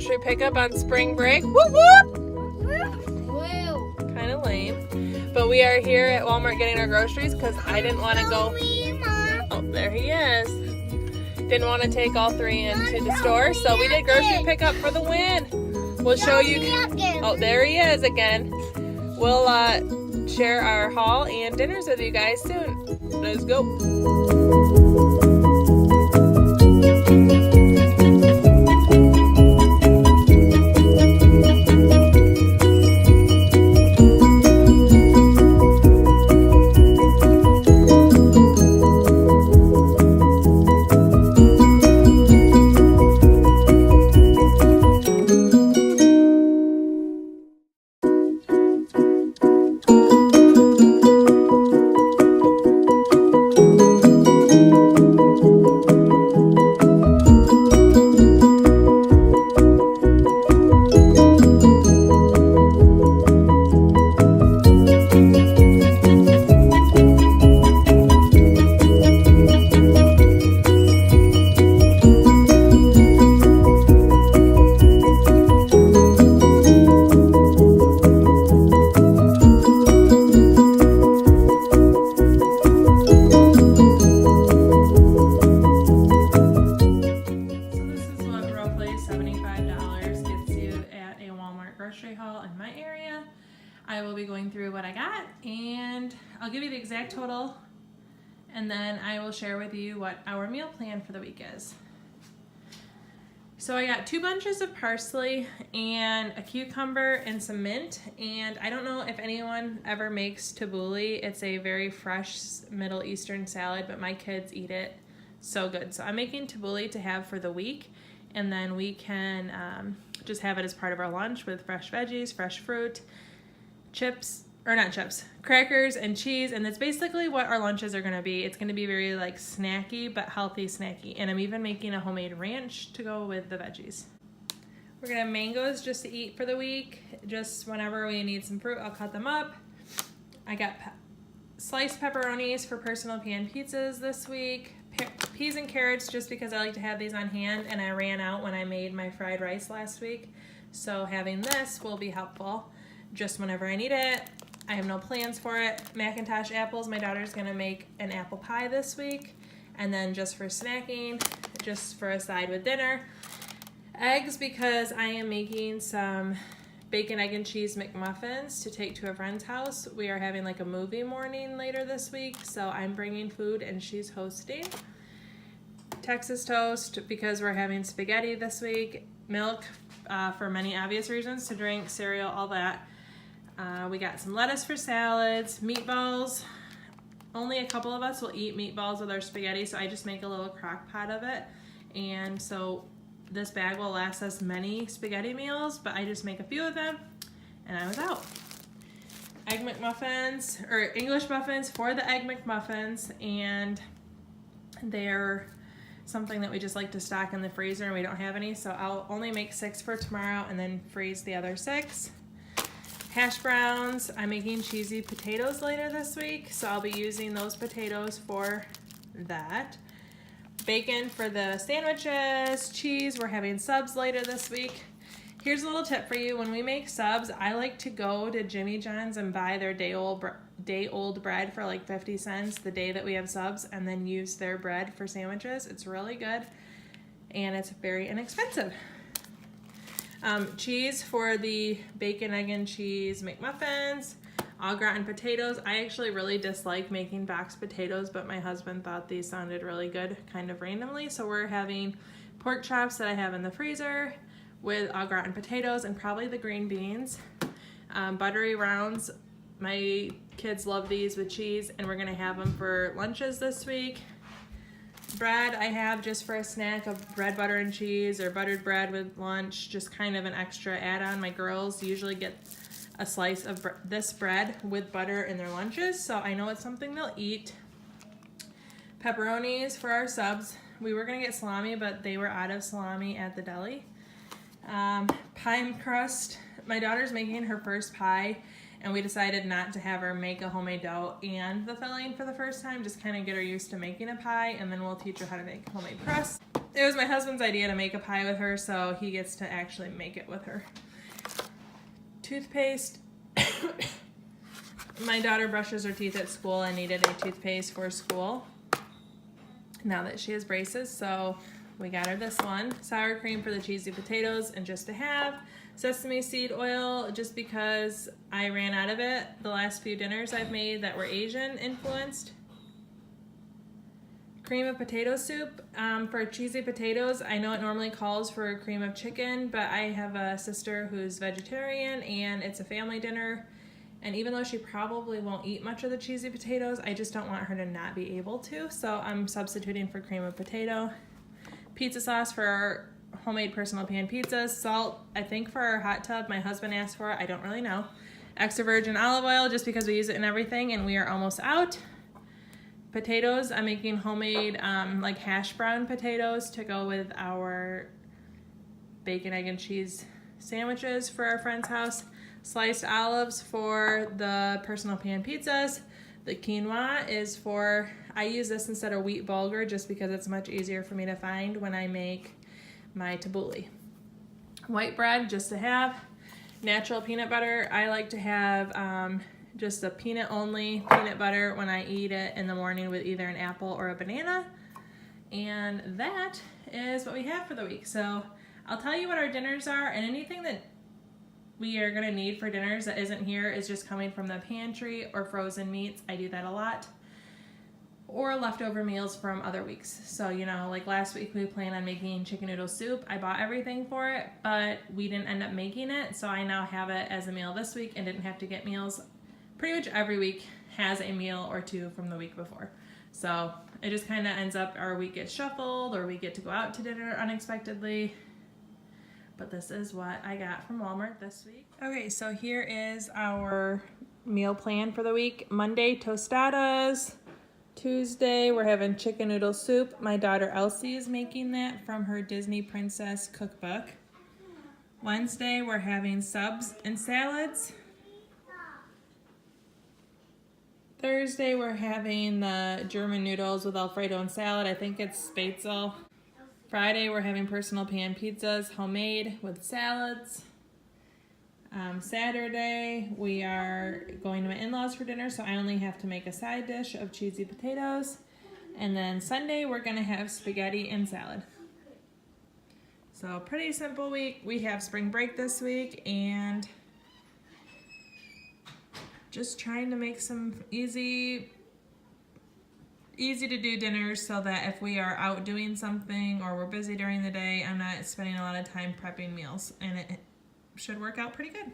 grocery pickup on spring break. Whoop whoop! Woo. Kind of lame. But we are here at Walmart getting our groceries because I didn't want to go. Oh, there he is. Didn't want to take all three into the store, so we did grocery pickup for the win. We'll show you. Oh, there he is again. We'll share our haul and dinners with you guys soon. Let's go. Grocery haul in my area. I will be going through what I got and I'll give you the exact total and then I will share with you what our meal plan for the week is. So I got 2 bunches of parsley and a cucumber and some mint, and I don't know if anyone ever makes tabbouleh. It's a very fresh Middle Eastern salad, but my kids eat it so good. So I'm making tabbouleh to have for the week, and then we can just have it as part of our lunch with fresh veggies, fresh fruit, crackers and cheese, and that's basically what our lunches are gonna be. It's gonna be very like snacky, but healthy snacky. And I'm even making a homemade ranch to go with the veggies. We're gonna have mangoes just to eat for the week. Just whenever we need some fruit, I'll cut them up. I got sliced pepperonis for personal pan pizzas this week. Peas and carrots just because I like to have these on hand, and I ran out when I made my fried rice last week. So having this will be helpful just whenever I need it. I have no plans for it. Macintosh apples, my daughter's gonna make an apple pie this week. And then just for snacking, just for a side with dinner. Eggs, because I am making some bacon, egg, and cheese McMuffins to take to a friend's house. We are having like a movie morning later this week, so I'm bringing food and she's hosting. Texas toast, because we're having spaghetti this week. Milk, for many obvious reasons, to drink, cereal, all that. We got some lettuce for salads, meatballs. Only a couple of us will eat meatballs with our spaghetti, so I just make a little crock pot of it. And so this bag will last us many spaghetti meals, but I just make a few of them, and I was out. Egg McMuffins, or English muffins for the Egg McMuffins, and they're something that we just like to stock in the freezer, and we don't have any, so I'll only make 6 for tomorrow and then freeze the other 6. Hash browns, I'm making cheesy potatoes later this week, so I'll be using those potatoes for that. Bacon for the sandwiches, cheese, we're having subs later this week. Here's a little tip for you. When we make subs, I like to go to Jimmy John's and buy their day-old bread for like 50 cents the day that we have subs, and then use their bread for sandwiches. It's really good, and it's very inexpensive. Cheese for the bacon, egg, and cheese McMuffins. Au gratin potatoes. I actually really dislike making boxed potatoes, but my husband thought these sounded really good kind of randomly, so we're having pork chops that I have in the freezer with au gratin potatoes and probably the green beans. Buttery rounds. My kids love these with cheese, and we're gonna have them for lunches this week. Bread I have just for a snack of bread, butter, and cheese, or buttered bread with lunch, just kind of an extra add-on. My girls usually get a slice of this bread with butter in their lunches, so I know it's something they'll eat. Pepperonis for our subs. We were gonna get salami, but they were out of salami at the deli. Pie crust. My daughter's making her first pie, and we decided not to have her make a homemade dough and the filling for the first time, just kind of get her used to making a pie, and then we'll teach her how to make homemade crust. It was my husband's idea to make a pie with her, so he gets to actually make it with her. Toothpaste. My daughter brushes her teeth at school and needed a toothpaste for school now that she has braces, so we got her this one. Sour cream for the cheesy potatoes and just to have. Sesame seed oil just because I ran out of it the last few dinners I've made that were Asian influenced. Cream of potato soup. For cheesy potatoes, I know it normally calls for cream of chicken, but I have a sister who's vegetarian and it's a family dinner. And even though she probably won't eat much of the cheesy potatoes, I just don't want her to not be able to. So I'm substituting for cream of potato. Pizza sauce for our homemade personal pan pizzas. Salt, I think for our hot tub. My husband asked for it. I don't really know. Extra virgin olive oil just because we use it in everything and we are almost out. Potatoes, I'm making homemade like hash brown potatoes to go with our bacon, egg, and cheese sandwiches for our friend's house. Sliced olives for the personal pan pizzas. The quinoa is for, I use this instead of wheat bulgur just because it's much easier for me to find when I make my tabbouleh. White bread just to have. Natural peanut butter, I like to have just a peanut only peanut butter when I eat it in the morning with either an apple or a banana. And that is what we have for the week. So I'll tell you what our dinners are, and anything that we are gonna need for dinners that isn't here is just coming from the pantry or frozen meats. I do that a lot. Or leftover meals from other weeks. So, you know, like last week we planned on making chicken noodle soup. I bought everything for it, but we didn't end up making it. So I now have it as a meal this week and didn't have to get meals. Pretty much every week has a meal or two from the week before. So it just kind of ends up our week gets shuffled or we get to go out to dinner unexpectedly. But this is what I got from Walmart this week. Okay, so here is our meal plan for the week. Monday, tostadas. Tuesday, we're having chicken noodle soup. My daughter Elsie is making that from her Disney Princess cookbook. Wednesday, we're having subs and salads. Thursday, we're having the German noodles with Alfredo and salad. I think it's Spätzle. Friday, we're having personal pan pizzas, homemade with salads. Saturday, we are going to my in-laws for dinner, so I only have to make a side dish of cheesy potatoes. And then Sunday, we're gonna have spaghetti and salad. So pretty simple week. We have spring break this week and just trying to make some easy to do dinners so that if we are out doing something or we're busy during the day, I'm not spending a lot of time prepping meals, and it should work out pretty good.